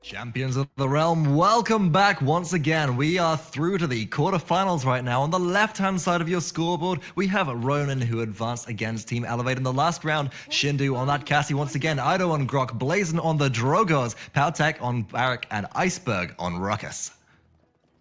Champions of the Realm, welcome back once again. We are through to the quarterfinals right now. On the left-hand side of your scoreboard, we have Ronin, who advanced against Team Elevate in the last round. Shindu on that Cassie once again. Aeido on Grok. Blazen on the Drogos. PowTecH on Barak. And Iceberg on Ruckus.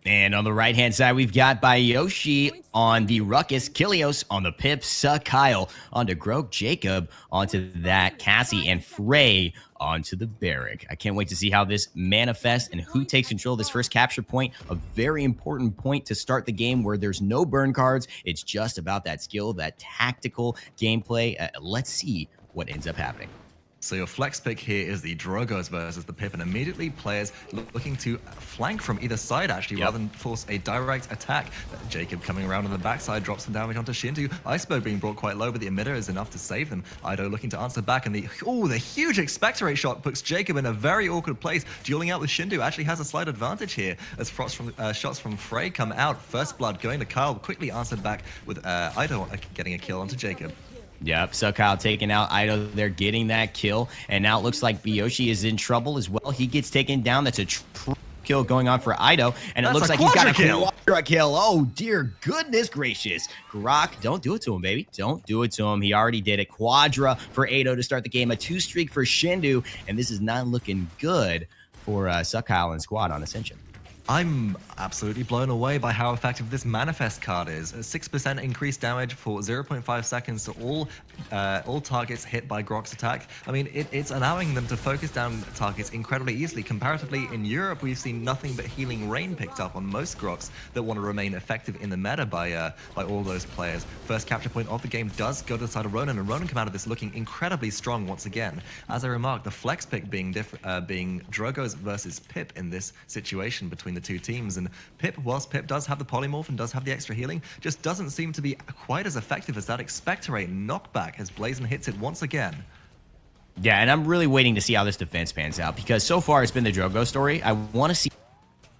And on the right-hand side, we've got Bioshi on the Ruckus, Kilios on the Pip, SuhhhKyle onto Grok, JAKEB onto that Cassie, and Fray onto the Barak. I can't wait to see how this manifests and who takes control of this first capture point. A very important point to start the game where there's no burn cards. It's just about that skill, that tactical gameplay. Let's see what ends up happening. So your flex pick here is the Drogos versus the Pip, and immediately players looking to flank from either side, actually, rather than force a direct attack. JAKEB coming around on the backside, drops some damage onto Shindu. Iceberg being brought quite low, but the emitter is enough to save them. Aeido looking to answer back, and the huge expectorate shot puts JAKEB in a very awkward place. Dueling out with Shindu actually has a slight advantage here, as shots from Fray come out. First blood going to Kyle, quickly answered back with Aeido getting a kill onto JAKEB. Yep, SuhhhKyle taking out Aeido. They're getting that kill, and now it looks like Bioshi is in trouble as well. He gets taken down. That's a true kill going on for Aeido, and it looks like he's got a quadra kill. Oh, dear goodness gracious. Grok, don't do it to him, baby. Don't do it to him. He already did it. Quadra for Aeido to start the game. A 2-streak for Shindu, and this is not looking good for SuhhhKyle and squad on Ascension. I'm absolutely blown away by how effective this Manifest card is. A 6% increased damage for 0.5 seconds to all targets hit by Grok's attack. I mean, it's allowing them to focus down targets incredibly easily. Comparatively, in Europe, we've seen nothing but Healing Rain picked up on most Groks that want to remain effective in the meta by all those players. First capture point of the game does go to the side of Ronin, and Ronin come out of this looking incredibly strong once again. As I remarked, the flex pick being Drogos versus Pip in this situation between the two teams, and Pip, whilst Pip does have the polymorph and does have the extra healing, just doesn't seem to be quite as effective as that expectorate knockback as Blazen hits it once again. Yeah, and I'm really waiting to see how this defense pans out, because so far it's been the Drogo story. I want to see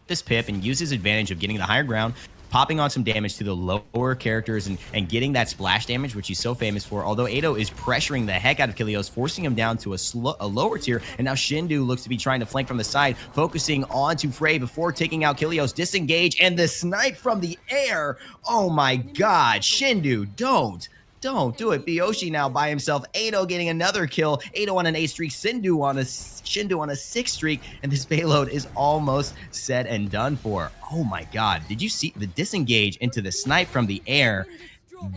this Pip and use his advantage of getting the higher ground, popping on some damage to the lower characters and getting that splash damage, which he's so famous for. Although Aeido is pressuring the heck out of Kilios, forcing him down to a lower tier, and now Shindu looks to be trying to flank from the side, focusing onto Fray before taking out Kilios. Disengage, and the snipe from the air. Oh my god, Shindu, don't do it. Bioshi now by himself. Aeido getting another kill. Aeido on an 8 streak. Shindu on a 6 streak. And this payload is almost said and done for. Oh my god. Did you see the disengage into the snipe from the air?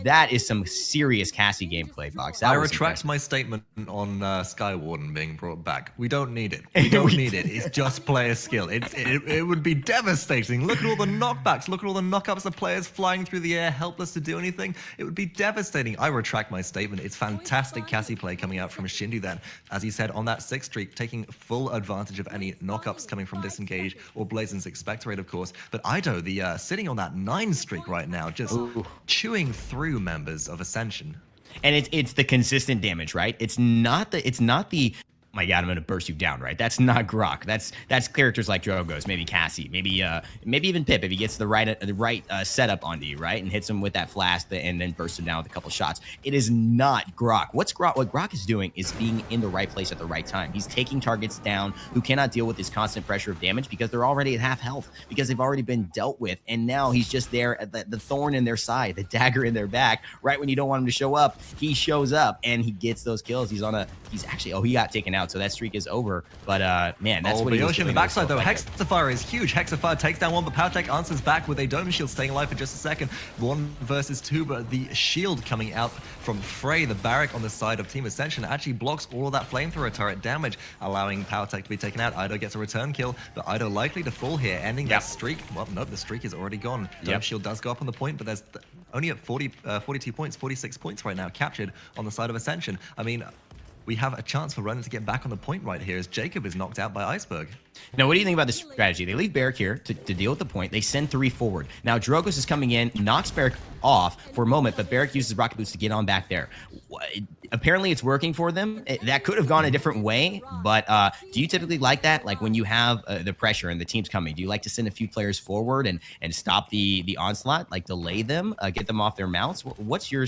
That is some serious Cassie gameplay, Box. I retract my statement on Skywarden being brought back. We don't need it. We don't need it. It's just player skill. It would be devastating. Look at all the knockbacks. Look at all the knockups of players flying through the air, helpless to do anything. It would be devastating. I retract my statement. It's fantastic Cassie play coming out from Shindu then. As he said, on that 6 streak, taking full advantage of any knockups coming from disengage or Blazen's expectorate, of course. But Aeido, sitting on that 9 streak right now, just chewing through members of Ascension. And it's the consistent damage, right? It's not the oh my god, I'm gonna burst you down, right? That's not Grok. That's characters like Drogos, maybe Cassie, maybe even Pip if he gets the right setup onto you, right, and hits him with that flash and then bursts him down with a couple shots. It is not Grok. What Grok is doing is being in the right place at the right time. He's taking targets down who cannot deal with this constant pressure of damage because they're already at half health, because they've already been dealt with, and now he's just there at the thorn in their side, the dagger in their back. Right when you don't want him to show up, he shows up and he gets those kills. He got taken out, so that streak is over. But man, that's what he was doing. The backside though, Hexafire is huge. Hexafire takes down one, but PowTecH answers back with a Dome Shield, staying alive for just a second. 1 versus 2, but the shield coming out from Fray, the Barak on the side of Team Ascension, actually blocks all of that flamethrower turret damage, allowing PowTecH to be taken out. Aeido gets a return kill, but Aeido likely to fall here, ending that streak. Well, nope, the streak is already gone. Dome Shield does go up on the point, but there's only at 42 points, 46 points right now captured on the side of Ascension. I mean, we have a chance for Ronin to get back on the point right here as JAKEB is knocked out by Iceberg. Now, what do you think about this strategy? They leave Barak here to deal with the point. They send 3 forward. Now, Drogos is coming in, knocks Barak off for a moment, but Barak uses rocket boots to get on back there. Apparently, it's working for them. That could have gone a different way, but do you typically like that? Like when you have the pressure and the team's coming, do you like to send a few players forward and stop the onslaught, like delay them, get them off their mounts? What's your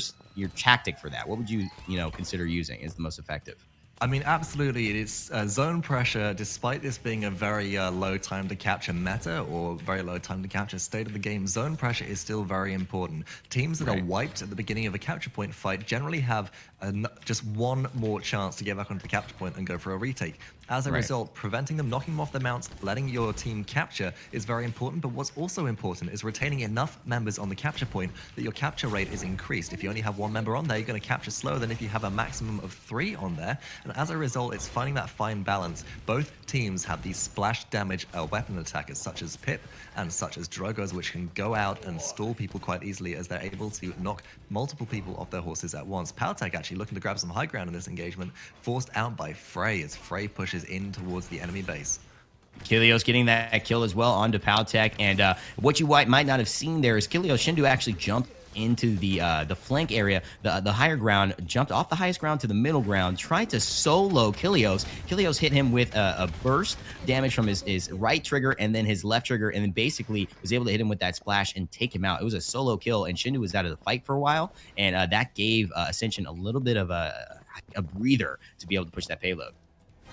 tactic for that? What would you consider using as the most effective? I mean, absolutely. It's zone pressure, despite this being a very low time to capture meta or very low time to capture state of the game, zone pressure is still very important. Teams that are wiped at the beginning of a capture point fight generally have just one more chance to get back onto the capture point and go for a retake. As a result, preventing them, knocking them off their mounts, letting your team capture is very important. But what's also important is retaining enough members on the capture point that your capture rate is increased. If you only have one member on there, you're going to capture slower than if you have a maximum of 3 on there. And as a result, it's finding that fine balance. Both teams have these splash damage weapon attackers, such as Pip and such as Drogos, which can go out and stall people quite easily as they're able to knock multiple people off their horses at once. PowTecH actually looking to grab some high ground in this engagement, forced out by Fray as Fray pushes in towards the enemy base. Kilios getting that kill as well onto PowTecH, and what you might not have seen there is Kilios Shindu actually jumped into the flank area, the higher ground, jumped off the highest ground to the middle ground, tried to solo Kilios. Kilios hit him with a burst damage from his right trigger and then his left trigger, and then basically was able to hit him with that splash and take him out. It was a solo kill, and Shindu was out of the fight for a while, and that gave Ascension a little bit of a breather to be able to push that payload.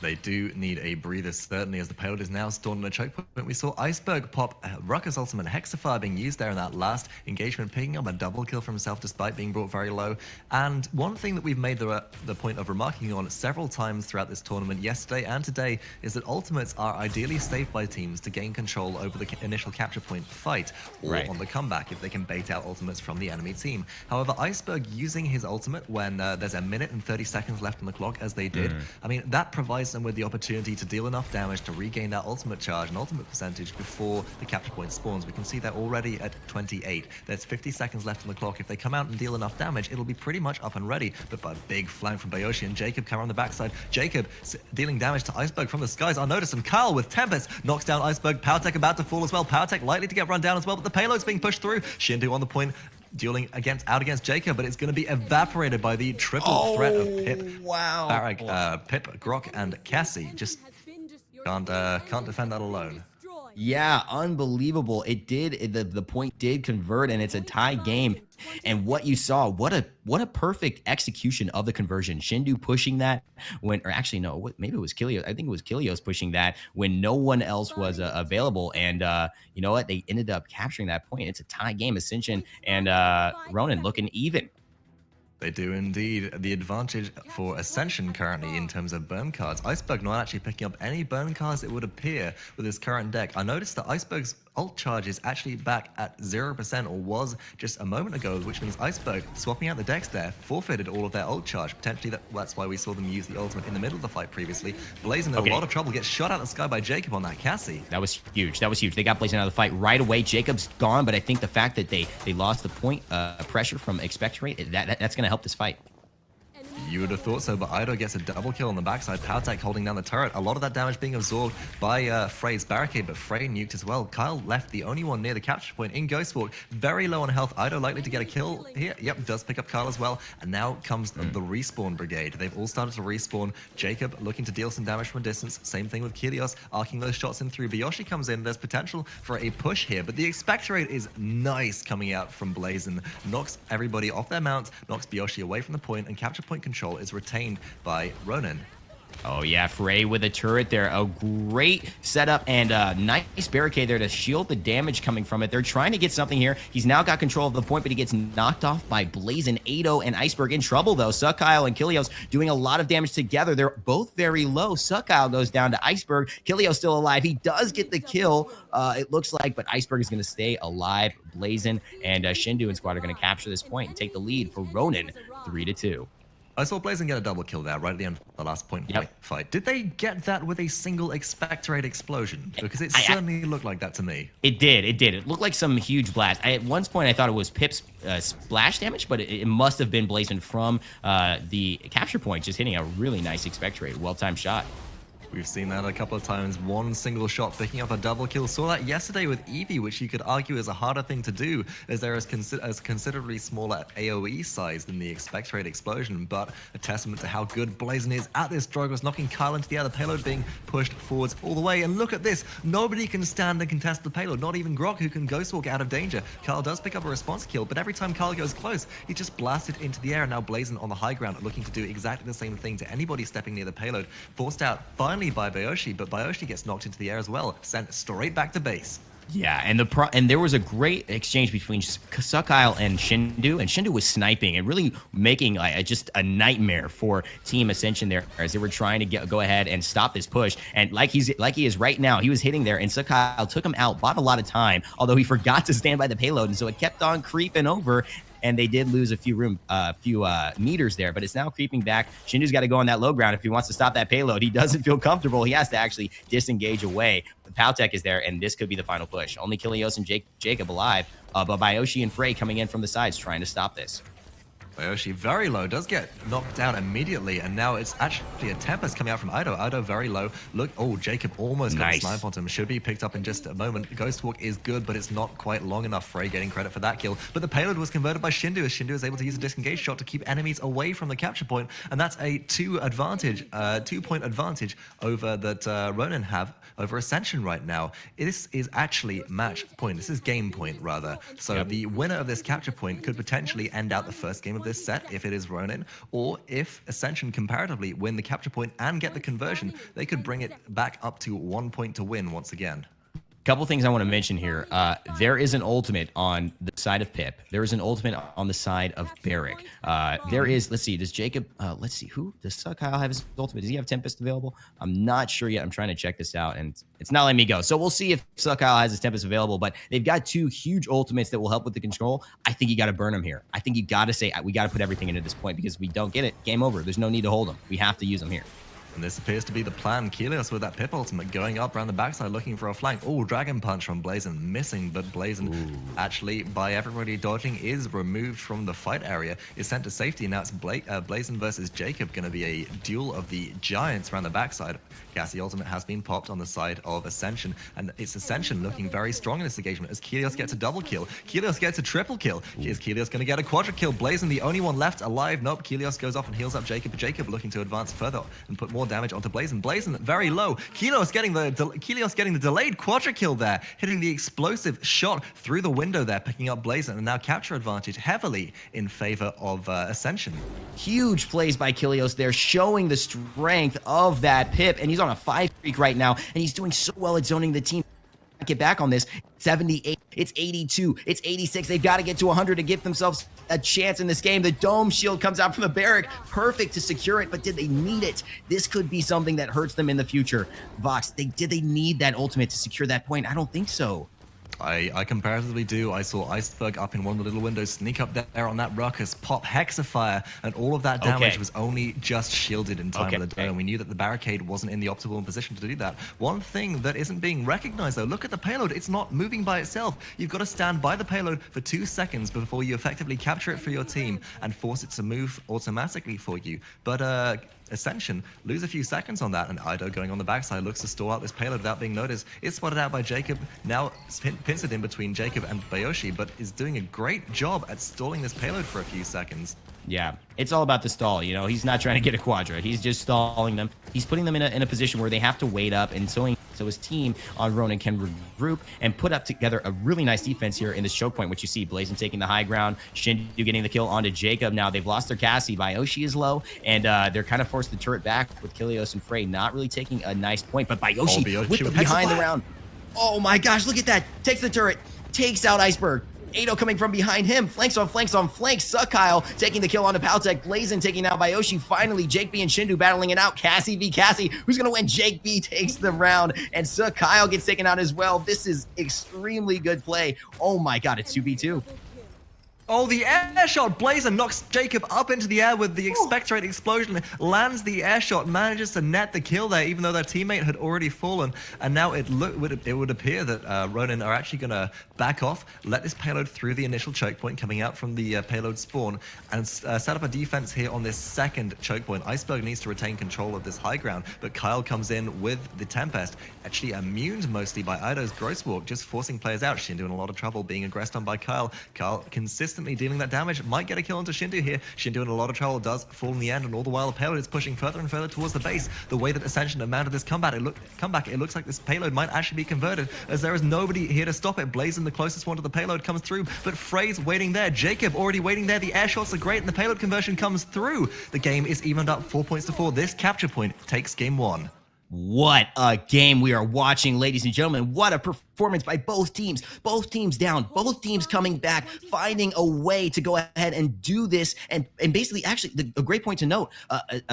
They do need a breather, certainly, as the payload is now stored in a choke point. We saw Iceberg pop Ruckus Ultimate Hexafire being used there in that last engagement, picking up a double kill for himself despite being brought very low. And one thing that we've made the point of remarking on several times throughout this tournament, yesterday and today, is that ultimates are ideally saved by teams to gain control over the initial capture point fight, or on the comeback if they can bait out ultimates from the enemy team. However, Iceberg using his ultimate when there's a minute and 30 seconds left on the clock, as they did, I mean, that provides them with the opportunity to deal enough damage to regain that ultimate charge and ultimate percentage before the capture point spawns. We can see they're already at 28. There's 50 seconds left on the clock. If they come out and deal enough damage, it'll be pretty much up and ready. But by a big flank from Bioshi and JAKEB come on the backside. JAKEB dealing damage to Iceberg from the skies unnoticed, and Kyle with Tempest knocks down Iceberg. PowTecH about to fall as well. PowTecH likely to get run down as well, but the payload's being pushed through. Shindu on the point, dueling out against JAKEB, but it's going to be evaporated by the triple threat of Pip, Barrack, Pip, Grok, and Cassie. Just can't defend that alone. Yeah, unbelievable. It did. The point did convert, and it's a tie game. And what you saw, what a perfect execution of the conversion. Shindu pushing that when, or actually no, maybe it was Kilios. I think it was Kilios pushing that when no one else was available. And you know what? They ended up capturing that point. It's a tie game. Ascension and Ronin looking even. They do indeed. The advantage for Ascension currently in terms of burn cards. Iceberg not actually picking up any burn cards, it would appear, with his current deck. I noticed that Iceberg's ult charge is actually back at 0%, or was just a moment ago, which means Iceberg, swapping out the decks there, forfeited all of their ult charge. Potentially that's why we saw them use the ultimate in the middle of the fight previously. Blazen in a lot of trouble, gets shot out of the sky by JAKEB on that Cassie. That was huge. That was huge. They got Blazen out of the fight right away. JAKEB's gone, but I think the fact that they lost the point pressure from expectorate, that's going to help this fight. You would have thought so, but Aeido gets a double kill on the backside. PowTecH holding down the turret. A lot of that damage being absorbed by Fray's barricade, but Fray nuked as well. Kyle left the only one near the capture point in Ghostwalk. Very low on health. Aeido likely to get a kill here. Yep, does pick up Kyle as well. And now comes the respawn brigade. They've all started to respawn. JAKEB looking to deal some damage from a distance. Same thing with Kilios, arcing those shots in through. Bioshi comes in. There's potential for a push here, but the expectorate is nice coming out from Blazen. Knocks everybody off their mounts, knocks Bioshi away from the point, and capture point control is retained by Ronin. Oh yeah, Fray with a turret there. A great setup and a nice barricade there to shield the damage coming from it. They're trying to get something here. He's now got control of the point, but he gets knocked off by Blazen. Aeido and Iceberg in trouble though. SuhhhKyle and Kilios doing a lot of damage together. They're both very low. SuhhhKyle goes down to Iceberg. Kilios still alive. He does get the kill, it looks like, but Iceberg is going to stay alive. Blazen and Shindu and squad are going to capture this point and take the lead for Ronin 3-2. I saw Blazen get a double kill there right at the end of the last point fight. Did they get that with a single expectorate explosion? Because it certainly looked like that to me. It did. It looked like some huge blast. At one point, I thought it was Pip's splash damage, but it must have been Blazen from the capture point, just hitting a really nice expectorate. Well-timed shot. We've seen that a couple of times. One single shot picking up a double kill. Saw that yesterday with Eevee, which you could argue is a harder thing to do, as there is considerably smaller AoE size than the expect rate explosion. But a testament to how good blazen is at this Drogos, knocking Kyle into the air. The payload being pushed forwards all the way. And look at this. Nobody can stand and contest the payload. Not even Grok, who can Ghostwalk out of danger. Kyle does pick up a response kill, but every time Kyle goes close, he just blasted into the air. And now blazen on the high ground, looking to do exactly the same thing to anybody stepping near the payload. Forced out finally by Bioshi, but Bioshi gets knocked into the air as well, sent straight back to base. Yeah, and there was a great exchange between SuhhhKyle and Shindu, and Shindu was sniping and really making just a nightmare for Team Ascension there as they were trying to go ahead and stop this push. And like he is right now, he was hitting there, and SuhhhKyle took him out, bought a lot of time, although he forgot to stand by the payload, and so it kept on creeping over. And they did lose a few meters there, but it's now creeping back. Shindu's got to go on that low ground if he wants to stop that payload. He doesn't feel comfortable. He has to actually disengage away. The PowTecH is there, and this could be the final push. Only Kilios and JAKEB alive, but Bioshi and Fray coming in from the sides trying to stop this. Bioshi very low, does get knocked down immediately, and now it's actually a Tempest coming out from Aeido. Aeido very low. Look, oh, JAKEB almost got a snipe on him. Should be picked up in just a moment. Ghostwalk is good, but it's not quite long enough. Fray getting credit for that kill. But the payload was converted by Shindu, as Shindu is able to use a disengage shot to keep enemies away from the capture point, and that's a 2-point advantage over that Ronin have over Ascension right now. This is actually match point. This is game point, rather. So the winner of this capture point could potentially end out the first game of this set if it is Ronin, or if Ascension comparatively win the capture point and get the conversion, they could bring it back up to 1 point to win once again. Couple things I want to mention here. There is an ultimate on the side of Pip. There is an ultimate on the side of Barrick. There is, let's see, does JAKEB, let's see, does SuhhhKyle have his ultimate? Does he have Tempest available? I'm not sure yet. I'm trying to check this out, and it's not letting me go. So we'll see if SuhhhKyle has his Tempest available, but they've got two huge ultimates that will help with the control. I think you got to burn them here. I think you got to say, we got to put everything into this point, because if we don't get it, game over. There's no need to hold them. We have to use them here. And this appears to be the plan. Kilios with that Pip ultimate going up around the backside looking for a flank. Oh, Dragon Punch from blazen missing, but blazen actually, by everybody dodging, is removed from the fight area, is sent to safety. Now it's blazen versus JAKEB, going to be a duel of the giants around the backside. Gassy ultimate has been popped on the side of Ascension, and it's Ascension looking very strong in this engagement as Kilios gets a double kill. Kilios gets a triple kill. Is Kilios going to get a quadra kill? Blazen, the only one left alive. Nope, Kilios goes off and heals up JAKEB, but JAKEB looking to advance further and put more damage onto blazen. Blazen very low. Kilios getting the delayed quadra kill there, hitting the explosive shot through the window there, picking up blazen, and now capture advantage heavily in favor of Ascension. Huge plays by Kilios there, showing the strength of that Pip, and he's on a 5 streak right now, and he's doing so well at zoning the team. Get back on this. 78, it's 82, it's 86. They've got to get to 100 to give themselves a chance in this game. The dome shield comes out from the barrack, perfect to secure it, but did they need it? This could be something that hurts them in the future. Vox, did they need that ultimate to secure that point? I don't think so. I comparatively do. I saw Iceberg up in one of the little windows, sneak up there on that ruckus, pop Hexafire, and all of that damage was only just shielded in time of the dome. We knew that the barricade wasn't in the optimal position to do that. One thing that isn't being recognized, though, look at the payload. It's not moving by itself. You've got to stand by the payload for 2 seconds before you effectively capture it for your team and force it to move automatically for you. But Ascension lose a few seconds on that, and Aeido going on the backside looks to stall out this payload without being noticed. It's spotted out by JAKEB, now pins it in between JAKEB and Bioshi, but is doing a great job at stalling this payload for a few seconds. Yeah, it's all about the stall. You know, he's not trying to get a quadra. He's just stalling them. He's putting them in a position where they have to wait up, and so his team on Ronin can regroup and put up together a really nice defense here in this choke point, which you see blazen taking the high ground, Shindu getting the kill onto JAKEB. Now they've lost their Cassie. Bioshi is low, and they're kind of forced the turret back with Kilios and Fray not really taking a nice point, but Bioshi with the behind the round. Oh my gosh, look at that. Takes the turret, takes out Iceberg. Aeido coming from behind him, flanks on flanks on flanks. SuhhhKyle taking the kill onto PowTecH. blazen taking out Bioshi. Finally, JAKEB and Shindu battling it out. Cassie v Cassie. Who's going to win? JAKEB takes the round, and SuhhhKyle gets taken out as well. This is extremely good play. Oh my god, it's 2v2. Oh, the air shot! Blazen knocks JAKEB up into the air with the expectorate explosion, lands the air shot, manages to net the kill there, even though their teammate had already fallen. And now it would appear that Ronin are actually going to back off, let this payload through the initial choke point coming out from the payload spawn, and set up a defense here on this second choke point. Iceberg needs to retain control of this high ground, but Kyle comes in with the Tempest, actually immune mostly by Aeido's Gross Walk, just forcing players out. Shindu in a lot of trouble, being aggressed on by Kyle. Kyle consistently dealing that damage, might get a kill into Shindu here. Shindu in a lot of trouble, does fall in the end, and all the while the payload is pushing further and further towards the base. The way that Ascension have mounted this comeback, it looks like this payload might actually be converted, as there is nobody here to stop it. Blazen, the closest one to the payload, comes through, but Fray's waiting there. JAKEB already waiting there. The air shots are great, and the payload conversion comes through. The game is evened up 4 points to 4. This capture point takes game 1. What a game we are watching, ladies and gentlemen. What a performance by both teams. Both teams down, both teams coming back, finding a way to go ahead and do this. And basically, actually, a great point to note,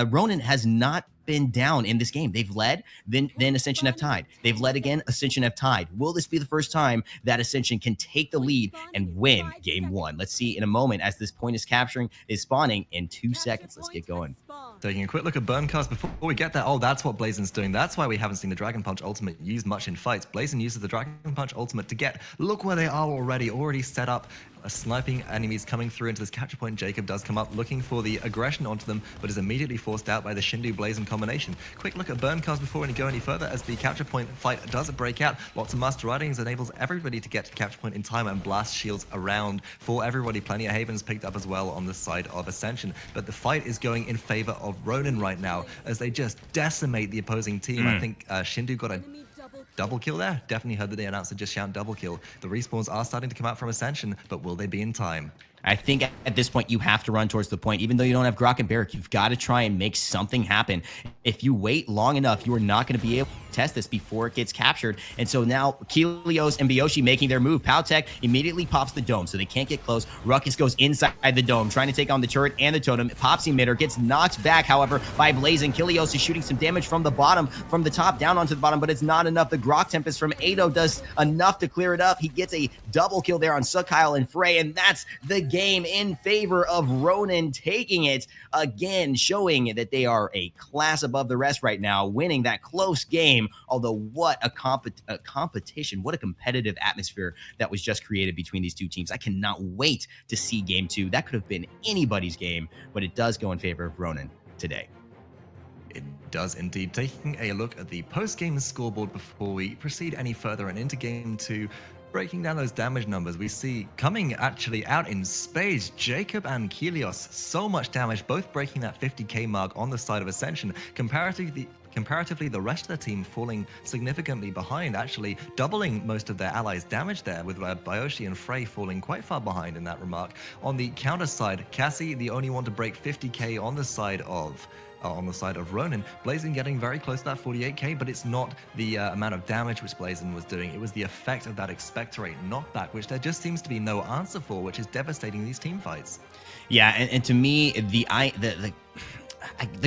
Ronin has not been down in this game. They've led, then Ascension have tied. They've led again, Ascension have tied. Will this be the first time that Ascension can take the lead and win game 1? Let's see in a moment as this point is spawning in 2 seconds. Let's get going. Taking a quick look at burn cost before we get there. Oh, that's what Blazen's doing. That's why we haven't seen the Dragon Punch ultimate used much in fights. Blazen uses the Dragon Punch ultimate to look where they are already set up. Sniping enemies coming through into this capture point. JAKEB does come up looking for the aggression onto them, but is immediately forced out by the Shindu Blazen combination. Quick look at burn cost before we go any further, as the capture point fight does break out. Lots of master ridings enables everybody to get to the capture point in time, and blast shields around for everybody. Plenty of havens picked up as well on the side of Ascension, but the fight is going in favor of Ronin right now, as they just decimate the opposing team. I think Shindu got a double kill there. Definitely heard the announcer just shout double kill. The respawns are starting to come out from Ascension, but will they be in time? I think at this point, you have to run towards the point. Even though you don't have Grok and Barrack, you've got to try and make something happen. If you wait long enough, you are not going to be able to test this before it gets captured. And so now Kilios and Bioshi making their move. PowTecH immediately pops the dome, so they can't get close. Ruckus goes inside the dome, trying to take on the turret and the totem. Pops emitter, gets knocked back, however, by Blazen. Kilios is shooting some damage from the bottom, from the top down onto the bottom, but it's not enough. The Grok Tempest from Aeido does enough to clear it up. He gets a double kill there on SuhhhKyle and Fray, and that's the game in favor of Ronin, taking it again, showing that they are a class above the rest right now, winning that close game. Although what a competition, what a competitive atmosphere that was just created between these two teams. I cannot wait to see game 2. That could have been anybody's game, but it does go in favor of Ronin today. It does indeed. Taking a look at the post-game scoreboard before we proceed any further and into game 2, breaking down those damage numbers, we see coming actually out in spades, JAKEB and Kilios. So much damage, both breaking that 50k mark on the side of Ascension. Comparatively, the rest of the team falling significantly behind, actually doubling most of their allies' damage there, with Bioshi and Fray falling quite far behind in that remark. On the counter side, Cassie, the only one to break 50k on the side of Ronin. Blazen getting very close to that 48k, but it's not the amount of damage which Blazen was doing. It was the effect of that expectorate knockback, which there just seems to be no answer for, which is devastating these team fights. Yeah, and to me, the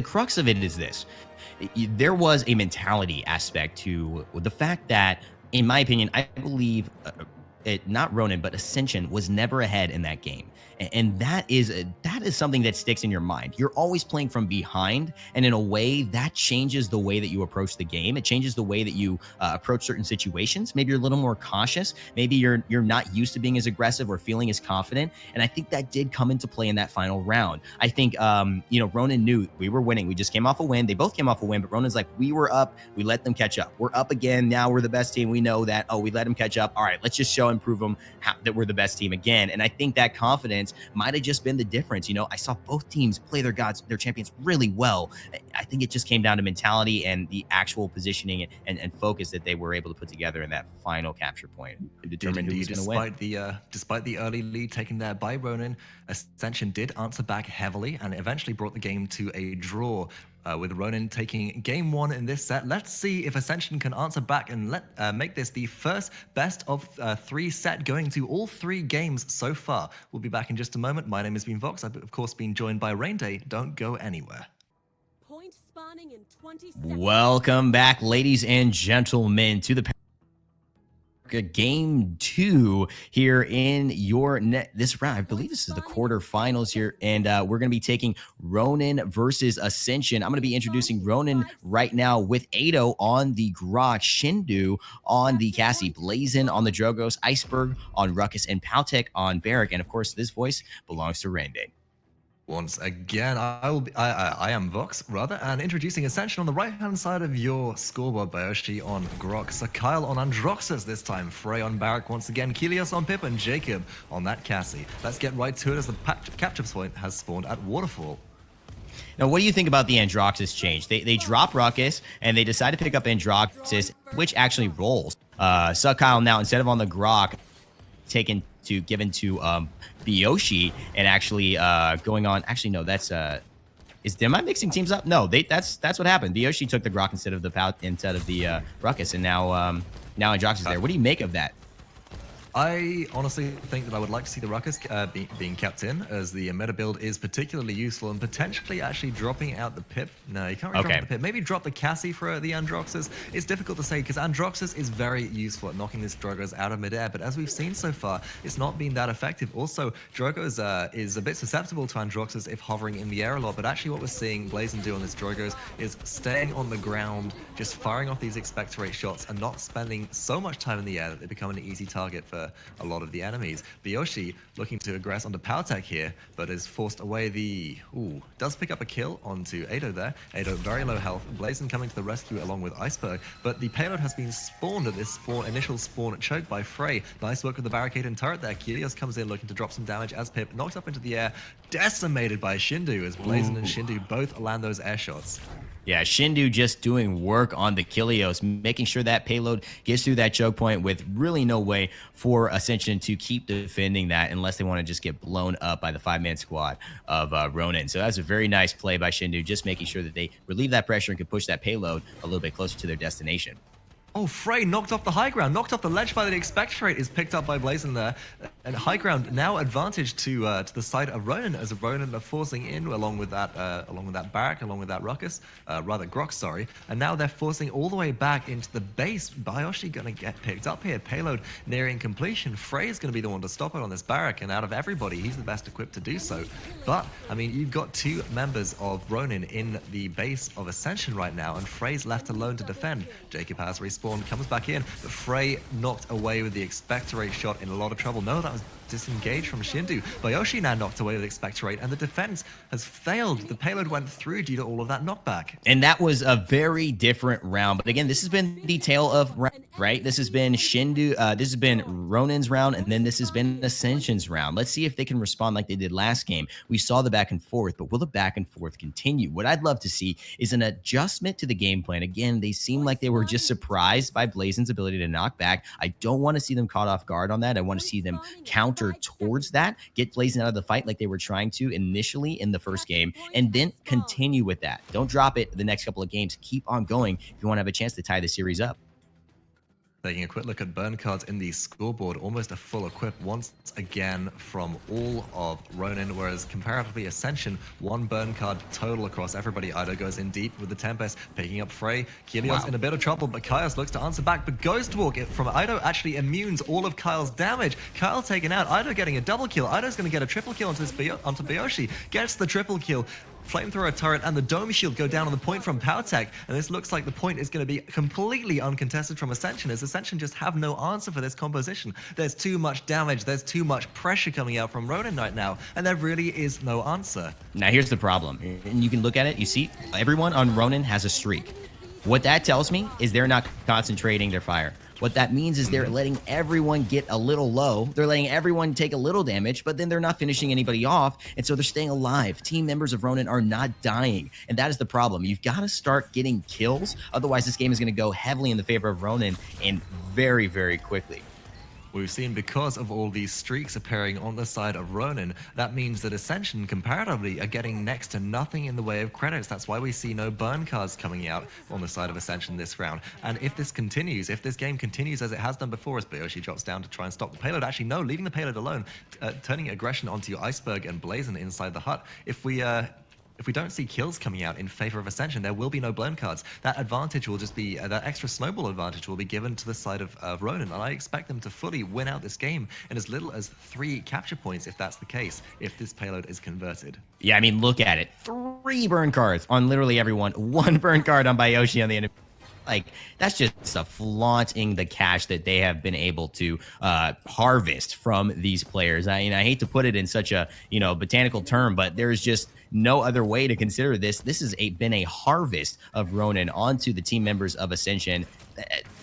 crux of it is this. There was a mentality aspect to the fact that, in my opinion, I believe not Ronin, but Ascension was never ahead in that game. And that is something that sticks in your mind. You're always playing from behind, and in a way that changes the way that you approach the game. It changes the way that you approach certain situations. Maybe you're a little more cautious. Maybe you're not used to being as aggressive or feeling as confident. And I think that did come into play in that final round. I think Ronin knew we were winning. We just came off a win. They both came off a win, but Ronin's like, we were up. We let them catch up. We're up again. Now we're the best team. We know that. Oh, we let them catch up. All right, let's just show and prove them that we're the best team again. And I think that confidence might have just been the difference. I saw both teams play their champions really well. I think it just came down to mentality and the actual positioning and focus that they were able to put together in that final capture point. Determined who was going to win. Despite the early lead taken there by Ronin, Ascension did answer back heavily and eventually brought the game to a draw. With Ronin taking game 1 in this set. Let's see if Ascension can answer back and make this the first best of 3 set, going to all 3 games so far. We'll be back in just a moment. My name has been Vox. I've, of course, been joined by Rainday. Don't go anywhere. Point spawning in 20 seconds. Welcome back, ladies and gentlemen, to the game 2 here in this round. I believe this is the quarterfinals here, and we're going to be taking Ronin versus Ascension. I'm going to be introducing Ronin right now with Aeido on the Grok, Shindu on the Cassie, Blazen on the Drogos, Iceberg on Ruckus, and PowTecH on Barrack. And of course, this voice belongs to Rainday. Once again, I am Vox, rather, and introducing Ascension on the right-hand side of your scoreboard. Bioshi on Grok, SuhhhKyle on Androxus this time, Fray on Barrack once again, Kilios on Pip, and JAKEB on that Cassie. Let's get right to it as the capture point has spawned at Waterfall. Now, what do you think about the Androxus change? They drop Ruckus, and they decide to pick up Androxus, which actually rolls. SuhhhKyle now, instead of on the Grok, given to Bioshi, and actually going on. Actually, no, that's am I mixing teams up? No, that's what happened. Bioshi took the Grok instead of the Ruckus, and now Androxus is there. What do you make of that? I honestly think that I would like to see the Ruckus being kept in, as the meta build is particularly useful, and potentially actually dropping out the Pip. No, you can't really drop the Pip. Maybe drop the Cassie for the Androxus. It's difficult to say, because Androxus is very useful at knocking this Drogos out of midair, but as we've seen so far, it's not been that effective. Also, Drogos is a bit susceptible to Androxus if hovering in the air a lot, but actually what we're seeing Blazen do on this Drogos is staying on the ground, just firing off these expectorate shots, and not spending so much time in the air that they become an easy target for a lot of the enemies. Bioshi looking to aggress onto PowTecH here, but is forced away does pick up a kill onto Aeido there. Aeido very low health. Blazen coming to the rescue along with Iceberg, but the payload has been spawned at this initial spawn choked by Fray. Nice work with the barricade and turret there. Kilios comes in looking to drop some damage as Pip knocks up into the air, decimated by Shindu, as Blazen and Shindu both land those air shots. Yeah, Shindu just doing work on the Kilios, making sure that payload gets through that choke point with really no way for Ascension to keep defending that unless they want to just get blown up by the 5-man squad of Ronin. So that's a very nice play by Shindu, just making sure that they relieve that pressure and can push that payload a little bit closer to their destination. Oh, Fray knocked off the high ground, knocked off the ledge by the expectorate, is picked up by Blazen there. And high ground now advantage to the side of Ronin, as Ronin are forcing in along with that Barrack, along with that Ruckus, rather Grok, sorry. And now they're forcing all the way back into the base. Bioshi gonna get picked up here. Payload nearing completion. Fray is gonna be the one to stop it on this Barrack, and out of everybody, he's the best equipped to do so. But I mean, you've got 2 members of Ronin in the base of Ascension right now, and Fray's left alone to defend. JAKEB has respawned, comes back in, but Fray knocked away with the expectorate shot, in a lot of trouble. No, that was disengaged from Shindu. Bioshi now knocked away with expectorate, and the defense has failed. The payload went through due to all of that knockback. And that was a very different round. But again, this has been the tale of round, right? This has been Shindu, this has been Ronin's round, and then this has been Ascension's round. Let's see if they can respond like they did last game. We saw the back and forth, but will the back and forth continue? What I'd love to see is an adjustment to the game plan. Again, they seem like they were just surprised by Blazen's ability to knock back. I don't want to see them caught off guard on that. I want to see them counter towards that, get Blazen out of the fight like they were trying to initially in the first game, and then continue with that. Don't drop it the next couple of games. Keep on going if you want to have a chance to tie the series up. Taking a quick look at burn cards in the scoreboard, almost a full equip once again from all of Ronin, whereas comparatively Ascension, 1 burn card total across everybody. Aeido goes in deep with the Tempest, picking up Fray. Kilios in a bit of trouble, but Kaios looks to answer back, but Ghost Walk from Aeido actually immunes all of Kyle's damage. Kyle taken out, Aeido getting a double kill. Aeido's going to get a triple kill onto Bioshi, gets the triple kill. Flamethrower turret and the dome shield go down on the point from PowTecH, and this looks like the point is going to be completely uncontested from Ascension, as Ascension just have no answer for this composition. There's too much damage, there's too much pressure coming out from Ronin right now, and there really is no answer. Now here's the problem, and you can look at it, you see everyone on Ronin has a streak. What that tells me is they're not concentrating their fire. What that means is they're letting everyone get a little low. They're letting everyone take a little damage, but then they're not finishing anybody off. And so they're staying alive. Team members of Ronin are not dying. And that is the problem. You've got to start getting kills. Otherwise, this game is going to go heavily in the favor of Ronin and very, very quickly. We've seen, because of all these streaks appearing on the side of Ronin, that means that Ascension comparatively are getting next to nothing in the way of credits. That's why we see no burn cards coming out on the side of Ascension this round. And if this continues, if this game continues as it has done before, as Bioshi drops down to try and stop the payload, actually no, leaving the payload alone, turning aggression onto Iceberg and Blazen inside the hut. If we if we don't see kills coming out in favor of Ascension, there will be no blown cards. That advantage will just be, that extra snowball advantage will be given to the side of Ronin, and I expect them to fully win out this game in as little as 3 capture points if that's the case, if this payload is converted. Yeah, I mean, look at it. 3 burn cards on literally everyone. 1 burn card on Bioshi on the enemy. Like, that's just a flaunting the cash that they have been able to harvest from these players. I mean, I hate to put it in such a, you know, botanical term, but there's just no other way to consider this. This has been a harvest of Ronin onto the team members of Ascension.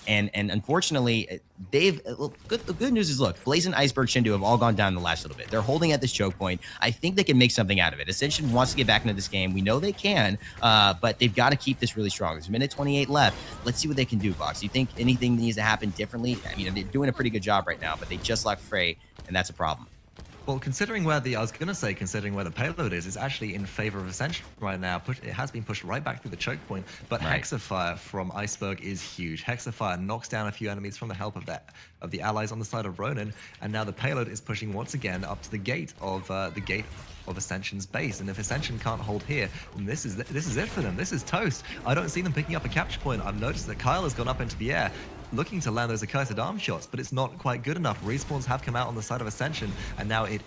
And unfortunately, the good news is, look, Blazen, Iceberg, Shindu have all gone down the last little bit. They're holding at this choke point. I think they can make something out of it. Ascension wants to get back into this game. We know they can, but they've got to keep this really strong. There's a minute 28 left. Let's see what they can do, Box. Do you think anything needs to happen differently? I mean, they're doing a pretty good job right now, but they just locked Fray, and that's a problem. Well, considering where considering where the payload is, it's actually in favor of Ascension right now. It has been pushed right back through the choke point, but Right. Hexafire from Iceberg is huge. Hexafire knocks down a few enemies from the help of the allies on the side of Ronin, and now the payload is pushing once again up to the gate of Ascension's base. And if Ascension can't hold here, then this is it for them. This is toast. I don't see them picking up a capture point. I've noticed that Kyle has gone up into the air, looking to land those accursed arm shots, but it's not quite good enough. Respawns have come out on the side of Ascension, and now it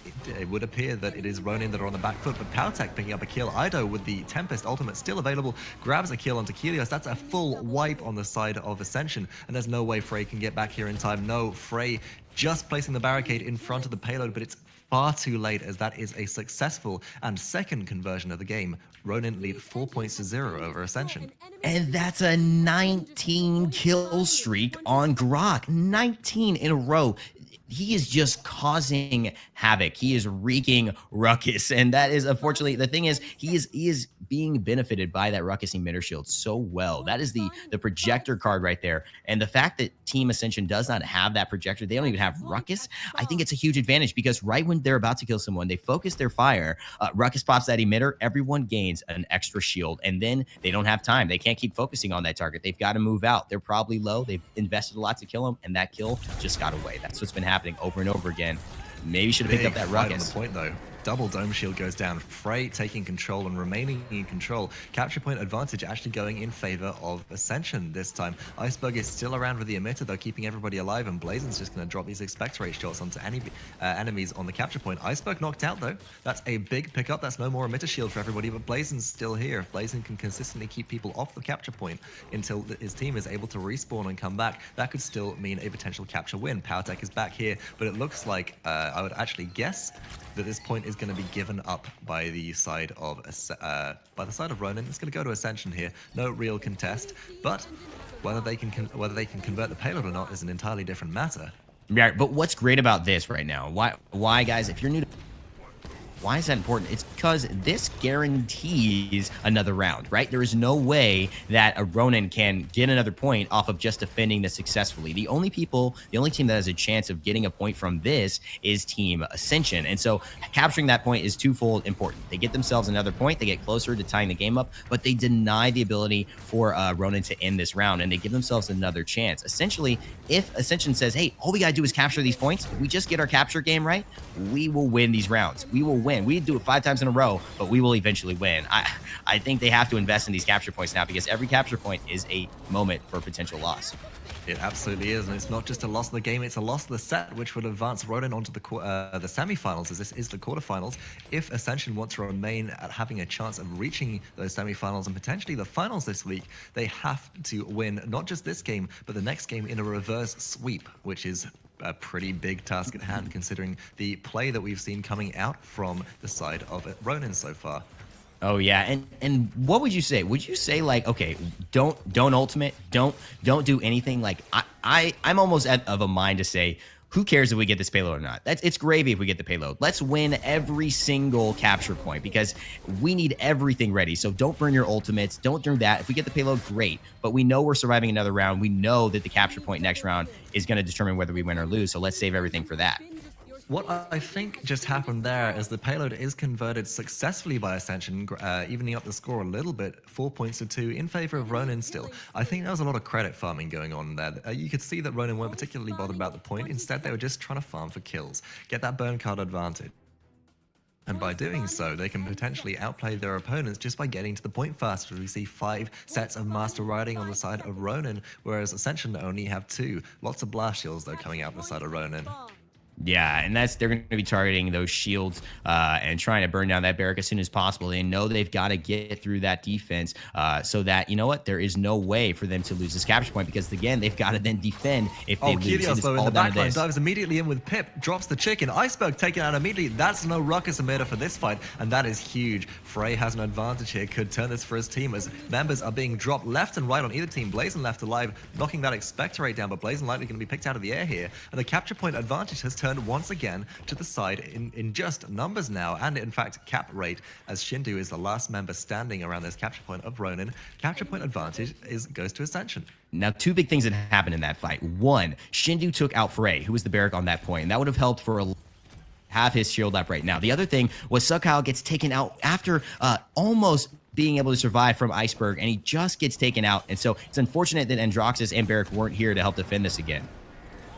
would appear that it is Ronin that are on the back foot, but PowTecH picking up a kill. Aeido with the Tempest ultimate still available, grabs a kill onto Kilios. That's a full wipe on the side of Ascension, and there's no way Fray can get back here in time. No, Fray just placing the barricade in front of the payload, but it's far too late, as that is a successful and second conversion of the game. Ronin lead 4 points to 0 over Ascension. And that's a 19 kill streak on Grok. 19 in a row. He is just causing havoc. He is wreaking ruckus. And that is, unfortunately, the thing is, he is being benefited by that ruckus emitter shield so well. That is the projector card right there. And the fact that Team Ascension does not have that projector, they don't even have ruckus, I think it's a huge advantage, because right when they're about to kill someone, they focus their fire, ruckus pops that emitter, everyone gains an extra shield, and then they don't have time. They can't keep focusing on that target. They've got to move out. They're probably low. They've invested a lot to kill him, and that kill just got away. That's what's been happening over and over again. Maybe should have picked up that ruckus. On the point though. Double dome shield goes down. Fray taking control and remaining in control. Capture point advantage actually going in favor of Ascension this time. Iceberg is still around with the emitter though, keeping everybody alive, and Blazen's just going to drop these expectorate shots onto enemies on the capture point. Iceberg knocked out though. That's a big pickup. That's no more emitter shield for everybody, but Blazen's still here. If Blazen can consistently keep people off the capture point until his team is able to respawn and come back, that could still mean a potential capture win. PowTecH is back here, but it looks like I would actually guess that this point is going to be given up by the side of Ronin. It's going to go to Ascension here. No real contest, but whether they can convert the payload or not is an entirely different matter. Yeah, but what's great about this right now? Why, guys? If you're new to, why is that important? It's because this guarantees another round, right? There is no way that a Ronin can get another point off of just defending this successfully. The only team that has a chance of getting a point from this is Team Ascension. And so capturing that point is twofold important. They get themselves another point, they get closer to tying the game up, but they deny the ability for Ronin to end this round, and they give themselves another chance. Essentially, if Ascension says, hey, all we gotta do is capture these points, if we just get our capture game right, we will win these rounds. We will win. We do it 5 times in a row, but we will eventually win. I think they have to invest in these capture points now, because every capture point is a moment for potential loss. It absolutely is, and it's not just a loss of the game, it's a loss of the set, which would advance Ronin onto the semifinals, as this is the quarterfinals. If Ascension want to remain at having a chance of reaching those semifinals and potentially the finals this week, they have to win not just this game, but the next game in a reverse sweep, which is a pretty big task at hand, considering the play that we've seen coming out from the side of Ronin so far. Oh yeah, and what would you say? Would you say, like, okay, don't ultimate, don't do anything? Like, I'm almost of a mind to say, who cares if we get this payload or not? It's gravy if we get the payload. Let's win every single capture point, because we need everything ready. So don't burn your ultimates. Don't do that. If we get the payload, great. But we know we're surviving another round. We know that the capture point next round is going to determine whether we win or lose. So let's save everything for that. What I think just happened there is the payload is converted successfully by Ascension, evening up the score a little bit, 4 points to 2 in favor of Ronin still. I think there was a lot of credit farming going on there. You could see that Ronin weren't particularly bothered about the point. Instead, they were just trying to farm for kills, get that burn card advantage. And by doing so, they can potentially outplay their opponents just by getting to the point faster. We see 5 sets of Master Riding on the side of Ronin, whereas Ascension only have 2. Lots of blast shields, though, coming out the side of Ronin. Yeah, and they're going to be targeting those shields and trying to burn down that barrack as soon as possible. They know they've got to get through that defense so that, you know what, there is no way for them to lose this capture point because, again, they've got to then defend if they lose. Kilios, though, in the backline, dives immediately in with Pip, drops the chicken. Iceberg taken out immediately. That's no ruckus emitter for this fight, and that is huge. Fray has an advantage here, could turn this for his team as members are being dropped left and right on either team. Blazen left alive, knocking that expectorate down, but Blazen likely going to be picked out of the air here, and the capture point advantage has turned once again to the side in just numbers now, and in fact cap rate, as Shindu is the last member standing around this capture point of Ronin. Capture point advantage goes to Ascension. Now, 2 big things that happened in that fight. 1, Shindu took out Fray, who was the barrack on that point, and that would have helped for have his shield up right now. The other thing was SuhhhKyle gets taken out after almost being able to survive from Iceberg, and he just gets taken out. And so it's unfortunate that Androxus and Barrack weren't here to help defend this again.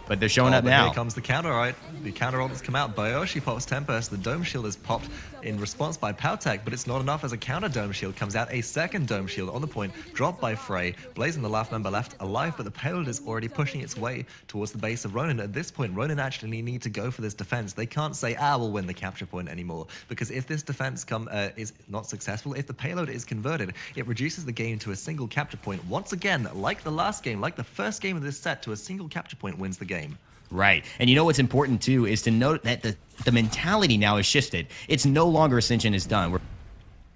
But they're showing up now. Here comes the counter, right? The counter ult has come out. Bioshi pops Tempest. The Dome Shield is popped in response by PowTecH, but it's not enough as a counter Dome Shield comes out. A second Dome Shield on the point, dropped by Fray. Blazen, the last member left alive, but the payload is already pushing its way towards the base of Ronin. At this point, Ronin actually need to go for this defense. They can't say, we'll win the capture point anymore, because if this defense is not successful, if the payload is converted, it reduces the game to a single capture point. Once again, like the last game, like the first game of this set, to a single capture point wins the game. Right. And you know what's important, too, is to note that the mentality now is shifted. It's no longer Ascension is done.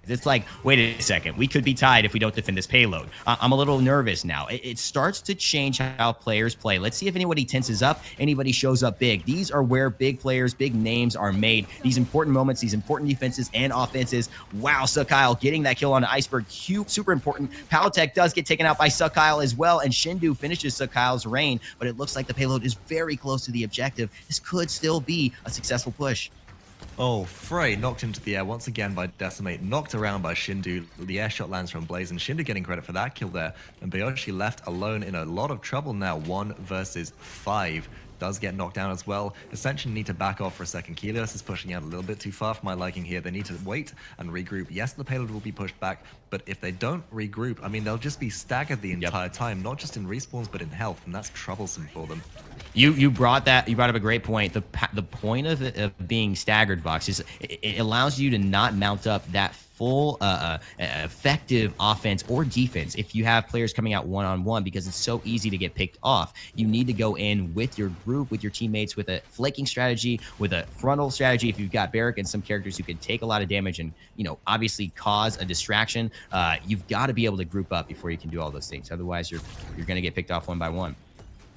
It's like, wait a second, we could be tied if we don't defend this payload. I'm a little nervous now. It starts to change how players play. Let's see if anybody tenses up, anybody shows up big. These are where big players, big names are made. These important moments, these important defenses and offenses. Wow, SuhhhKyle getting that kill on Iceberg, super important. PowTecH does get taken out by SuhhhKyle as well, and Shindu finishes SuhhKyle's reign, but it looks like the payload is very close to the objective. This could still be a successful push. Oh, Fray knocked into the air once again by Decimate, knocked around by Shindu. The air shot lands from Blazen. Shindu getting credit for that kill there. And Bioshi left alone in a lot of trouble now. 1 versus 5. Does get knocked down as well. Ascension need to back off for a second. Kilios is pushing out a little bit too far for my liking here. They need to wait and regroup. Yes, the payload will be pushed back, but if they don't regroup, I mean, they'll just be staggered the entire time, not just in respawns, but in health, and that's troublesome for them. You brought up a great point. The point of being staggered, Vox, is it allows you to not mount up that full effective offense or defense if you have players coming out one-on-one, because it's so easy to get picked off. You need to go in with your group, with your teammates, with a flanking strategy, with a frontal strategy. If you've got Barrack and some characters who can take a lot of damage and, you know, obviously cause a distraction, you've got to be able to group up before you can do all those things. Otherwise, you're going to get picked off one by one.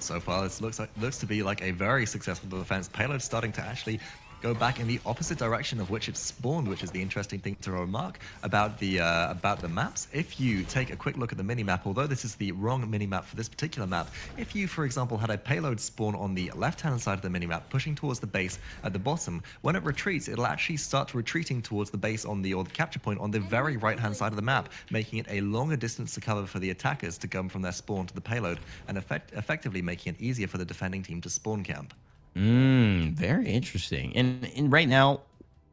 So far, this looks to be like a very successful defense. Payload starting to actually go back in the opposite direction of which it spawned, which is the interesting thing to remark about the maps. If you take a quick look at the minimap, although this is the wrong minimap for this particular map, if you, for example, had a payload spawn on the left-hand side of the minimap, pushing towards the base at the bottom, when it retreats, it'll actually start retreating towards the base on the capture point on the very right-hand side of the map, making it a longer distance to cover for the attackers to come from their spawn to the payload, and effectively making it easier for the defending team to spawn camp. Very interesting. And right now,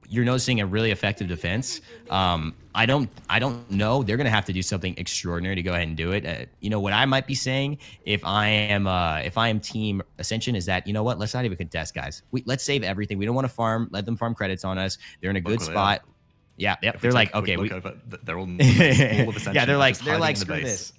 you're noticing a really effective defense. I don't know. They're gonna have to do something extraordinary to go ahead and do it. You know what I might be saying if I am Team Ascension is that, you know what? Let's not even contest, guys. Let's save everything. We don't want to farm. Let them farm credits on us. They're in a good spot. Yeah, yep. They're like, okay, they're all of Ascension. Yeah, they're like, screw this.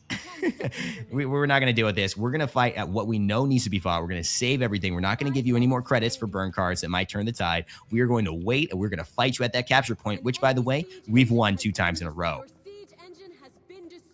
We're not going to deal with this. We're going to fight at what we know needs to be fought. We're going to save everything. We're not going to give you any more credits for burn cards that might turn the tide. We are going to wait, and we're going to fight you at that capture point, which, by the way, we've won 2 times in a row.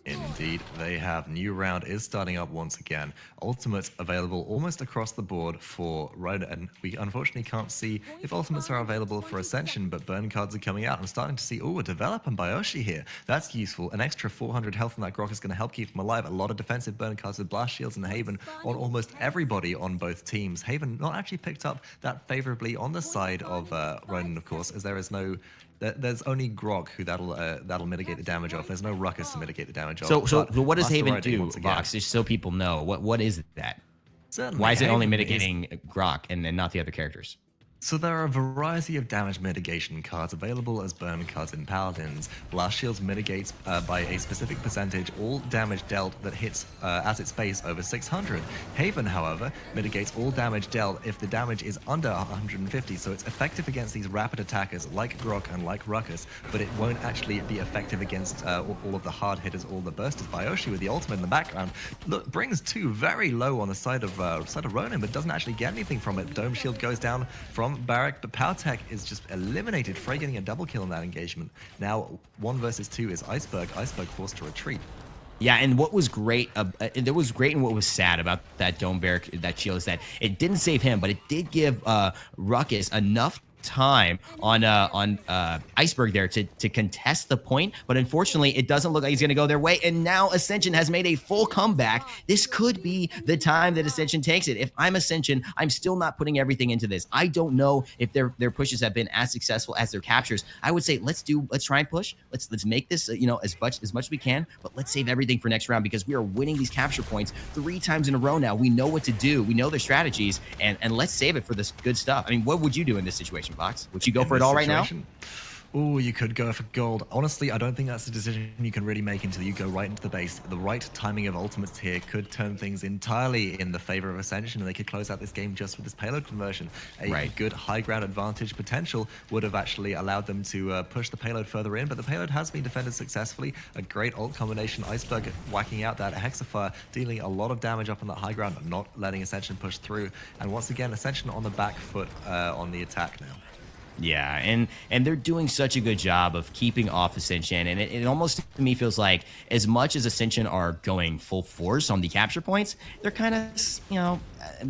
Indeed, they have. New round is starting up once again. Ultimates available almost across the board for Ronin, and we unfortunately can't see if ultimates are available for Ascension, but burn cards are coming out. I'm starting to see, a develop and Bioshi here. That's useful. An extra 400 health in that Grok is going to help keep him alive. A lot of defensive burn cards with blast shields and Haven on almost everybody on both teams. Haven not actually picked up that favorably on the side of Ronin, of course, as there is no... There's only Grok who that'll mitigate the damage off. There's no Ruckus to mitigate the damage off. So what does Haven do, Vox? Just so people know, what is that? Certainly, why is it only Haven mitigating Grok and not the other characters? So there are a variety of damage mitigation cards available as burn cards in Paladins. Blast Shields mitigates by a specific percentage all damage dealt that hits at its base over 600. Haven, however, mitigates all damage dealt if the damage is under 150, so it's effective against these rapid attackers like Grok and like Ruckus, but it won't actually be effective against all of the hard hitters, all the bursters. Bioshi with the ultimate in the background brings 2 very low on the side of Ronin, but doesn't actually get anything from it. Dome Shield goes down from Barak, but PowTecH is just eliminated. Fray getting a double kill in that engagement. Now 1 versus 2 is Iceberg. Iceberg forced to retreat. Yeah, and what was great, that was great, and what was sad about that Dome Barrack, that shield, is that it didn't save him, but it did give Ruckus enough time on Iceberg there to contest the point, but unfortunately it doesn't look like he's going to go their way, and now Ascension has made a full comeback. This could be the time that Ascension takes it. If I'm Ascension, I'm still not putting everything into this. I don't know if their pushes have been as successful as their captures. I would say let's try and push. Let's make this as much as we can, but let's save everything for next round, because we are winning these capture points 3 times in a row now. We know what to do. We know their strategies, and let's save it for this good stuff. I mean, what would you do in this situation, Box? Would you go for it all right now? Oh, you could go for gold. Honestly, I don't think that's a decision you can really make until you go right into the base. The right timing of ultimates here could turn things entirely in the favor of Ascension, and they could close out this game just with this payload conversion. A good high ground advantage potential would have actually allowed them to push the payload further in, but the payload has been defended successfully. A great ult combination. Iceberg whacking out that Hexafire, dealing a lot of damage up on that high ground, not letting Ascension push through. And once again, Ascension on the back foot on the attack now. Yeah, and they're doing such a good job of keeping off Ascension, and it almost to me feels like as much as Ascension are going full force on the capture points, they're kind of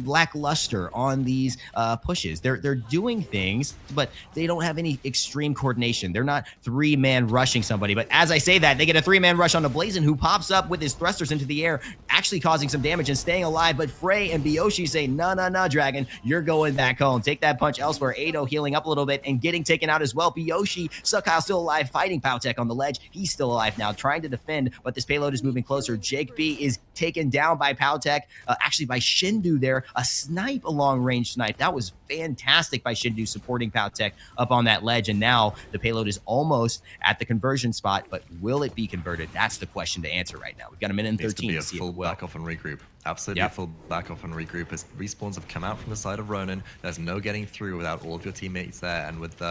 lackluster on these pushes. They're doing things, but they don't have any extreme coordination. They're not 3-man rushing somebody, but as I say that, they get a 3-man rush on the Blazen, who pops up with his thrusters into the air, actually causing some damage and staying alive. But Fray and Bioshi say, no, Dragon, you're going back home. Take that punch elsewhere. Aeido healing up a little bit and getting taken out as well. Bioshi, SuhhhKyle still alive, fighting PowTecH on the ledge. He's still alive now, trying to defend, but this payload is moving closer. JAKEB is taken down by PowTecH, actually by Shindu there. A snipe, a long-range snipe. That was fantastic by Shindu, supporting PowTecH up on that ledge, and now the payload is almost at the conversion spot, but will it be converted? That's the question to answer right now. We've got a minute and 13 to see full back off and regroup. Absolutely a full back off and regroup, as respawns have come out from the side of Ronin. There's no getting through without all of your teammates there, and with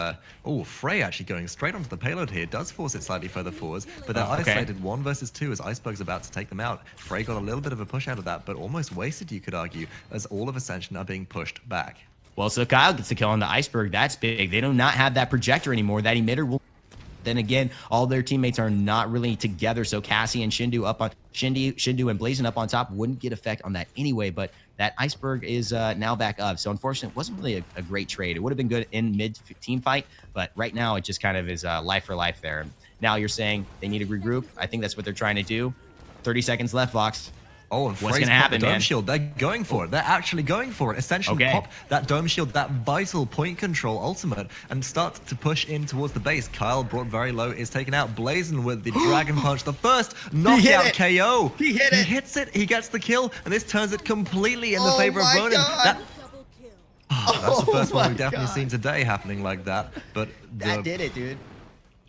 Fray actually going straight onto the payload here does force it slightly further forwards, but they're isolated 1 versus 2 as Iceberg's about to take them out. Fray got a little bit of a push out of that, but almost wasted, you could argue, as all of Ascension are being pushed back. Well, SuhhhKyle gets the kill on the Iceberg. That's big. They do not have that projector anymore. That emitter will. Then again, all their teammates are not really together, so Cassie and Shindu up on Shindu and Blazen up on top wouldn't get effect on that anyway. But that Iceberg is now back up. So unfortunately, it wasn't really a great trade. It would have been good in mid-team fight, but right now it just kind of is life for life there. Now you're saying they need to regroup. I think that's what they're trying to do. 30 seconds left, Vox. Oh, and what's going to happen, the dome man? shield. They're going for it. They're actually going for it. Essentially pop that dome shield, that vital point control ultimate, and start to push in towards the base. Kyle, brought very low, is taken out. Blazen with the Dragon Punch, the first knockout KO. He hit it. He hits it. He gets the kill, and this turns it completely in the favor of Ronin. That's the first one we've definitely seen today happening like that. But that did it, dude.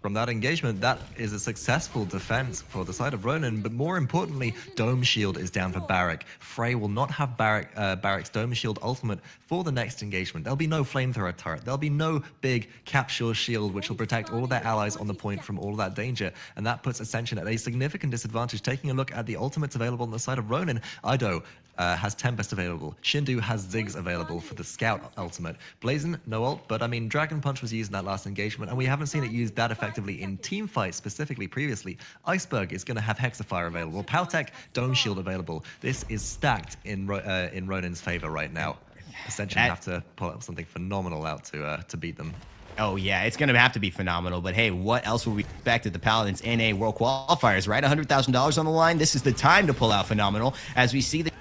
From that engagement, that is a successful defense for the side of Ronin, but more importantly, Dome Shield is down for Barak. Fray will not have Barak's Dome Shield ultimate for the next engagement. There'll be no flamethrower turret. There'll be no big capsule shield, which will protect all of their allies on the point from all of that danger, and that puts Ascension at a significant disadvantage. Taking a look at the ultimates available on the side of Ronin, Aeido has Tempest available. Shindu has Ziggs available for the Scout ultimate. Blazen, no ult, but I mean, Dragon Punch was used in that last engagement, and we haven't seen it used that effectively in team fights specifically previously. Iceberg is going to have Hexafire available. PowTecH, Dome Shield available. This is stacked in Ronin's favor right now. Ascension have to pull up something phenomenal out to beat them. Oh, yeah, it's going to have to be phenomenal. But, hey, what else would we expect at the Paladins NA World Qualifiers, right? $100,000 on the line. This is the time to pull out phenomenal as we see the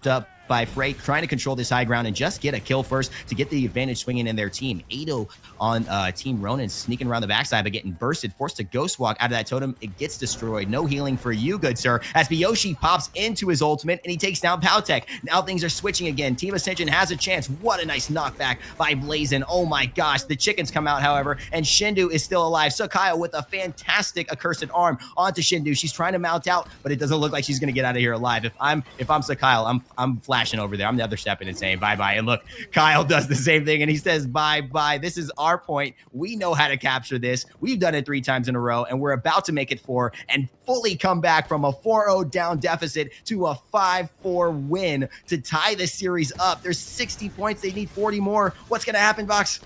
up by Fray, trying to control this high ground and just get a kill first to get the advantage swinging in their team. Aeido on Team Ronin sneaking around the backside, but getting bursted, forced to ghost walk out of that totem. It gets destroyed. No healing for you, good sir, as Bioshi pops into his ultimate and he takes down PowTecH. Now things are switching again. Team Ascension has a chance. What a nice knockback by Blazen. Oh my gosh, the chickens come out, however, and Shindu is still alive. SuhhhKyle with a fantastic accursed arm onto Shindu. She's trying to mount out, but it doesn't look like she's going to get out of here alive. If I'm SuhhhKyle, I'm flashing over there. I'm the other stepping and saying bye-bye. And look, Kyle does the same thing, and he says bye-bye. This is our point. We know how to capture this. We've done it 3 times in a row, and we're about to make it 4 and fully come back from a 4-0 down deficit to a 5-4 win to tie this series up. There's 60 points. They need 40 more. What's going to happen, Vox?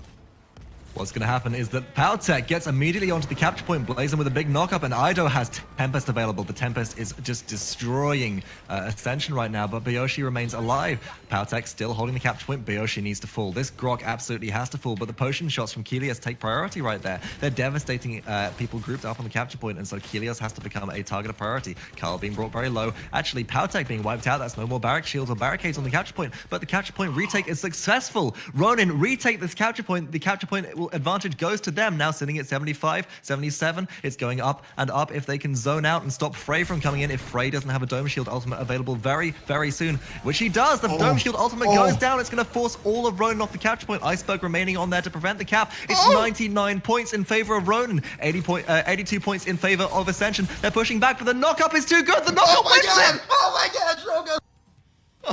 What's going to happen is that PowTecH gets immediately onto the capture point, Blazen with a big knockup, and Aeido has Tempest available. The Tempest is just destroying Ascension right now, but Bioshi remains alive. PowTecH still holding the capture point. Bioshi needs to fall. This Grok absolutely has to fall, but the potion shots from Kilios take priority right there. They're devastating people grouped up on the capture point, and so Kilios has to become a target of priority. Kyle being brought very low. Actually, PowTecH being wiped out. That's no more barrack shields or barricades on the capture point, but the capture point retake is successful. Ronin retake this capture point. The capture point advantage goes to them, now sitting at 75, 77. It's going up and up if they can zone out and stop Fray from coming in. If Fray doesn't have a Dome Shield ultimate available very, very soon, which he does. The Dome Shield ultimate goes down. It's going to force all of Ronin off the capture point. Iceberg remaining on there to prevent the cap. It's 99 points in favor of Ronin, 82 points in favor of Ascension. They're pushing back, but the knockup is too good. The knockup wins it! Oh my god, Drogo!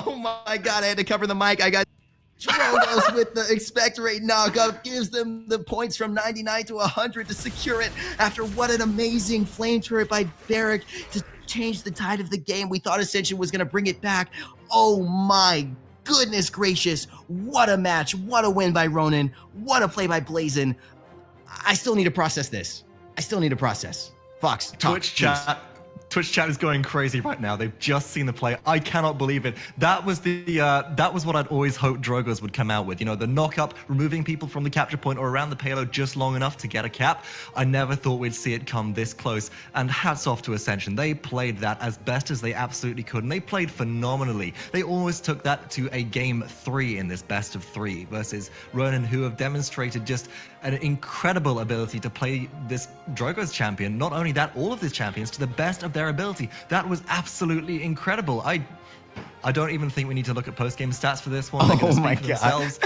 Oh my god, I had to cover the mic. I got Drogos with the expectorate knockup, gives them the points from 99 to 100 to secure it after what an amazing flame turret by Barrack to change the tide of the game. We thought Ascension was going to bring it back. Oh my goodness gracious. What a match. What a win by Ronin. What a play by Blazen. I still need to process this. I still need to process. Fox, talk, Twitch chat is going crazy right now. They've just seen the play. I cannot believe it. That was what I'd always hoped Drogos would come out with. You know, the knock-up, removing people from the capture point or around the payload just long enough to get a cap. I never thought we'd see it come this close. And hats off to Ascension. They played that as best as they absolutely could, and they played phenomenally. They almost took that to a game 3 in this best of 3 versus Ronin, who have demonstrated just an incredible ability to play this Drogos champion. Not only that, all of these champions to the best of their ability. That was absolutely incredible. I don't even think we need to look at post-game stats for this one. They're going to speak for themselves.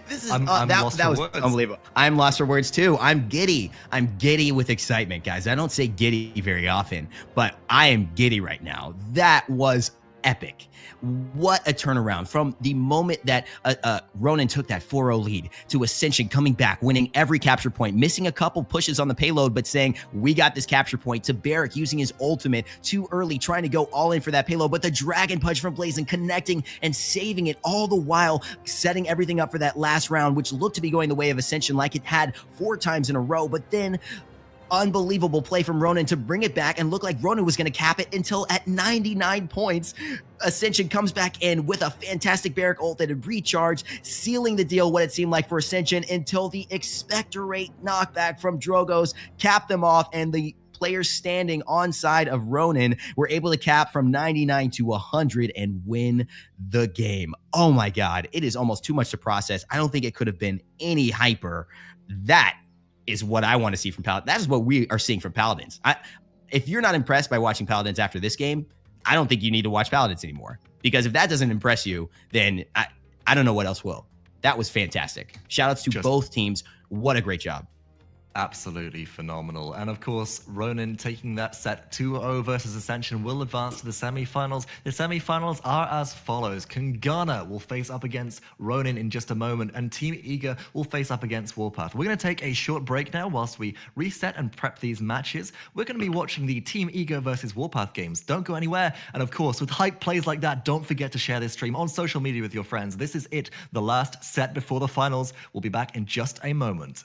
This is that was unbelievable. I'm lost for words too. I'm giddy. I'm giddy with excitement, guys. I don't say giddy very often, but I am giddy right now. That was epic. What a turnaround from the moment that Ronin took that 4-0 lead to Ascension coming back, winning every capture point, missing a couple pushes on the payload, but saying, we got this capture point, to Barrack using his ultimate too early, trying to go all in for that payload, but the Dragon Punch from Blazen connecting and saving it, all the while setting everything up for that last round, which looked to be going the way of Ascension like it had 4 times in a row, but then unbelievable play from Ronin to bring it back and look like Ronin was going to cap it until at 99 points. Ascension comes back in with a fantastic Barrack ult that had recharged, sealing the deal what it seemed like for Ascension until the expectorate knockback from Drogos capped them off, and the players standing on side of Ronin were able to cap from 99 to 100 and win the game. Oh my God, it is almost too much to process. I don't think it could have been any hyper. That is what I want to see from Paladins. That is what we are seeing from Paladins. If you're not impressed by watching Paladins after this game, I don't think you need to watch Paladins anymore. Because if that doesn't impress you, then I don't know what else will. That was fantastic. Shout outs to both teams. What a great job. Absolutely phenomenal. And of course, Ronin taking that set 2-0 versus Ascension will advance to the semifinals. The semifinals are as follows. Kungana will face up against Ronin in just a moment, and Team Eager will face up against Warpath. We're going to take a short break now whilst we reset and prep these matches. We're going to be watching the Team Eager versus Warpath games. Don't go anywhere. And of course, with hype plays like that, don't forget to share this stream on social media with your friends. This is it, the last set before the finals. We'll be back in just a moment.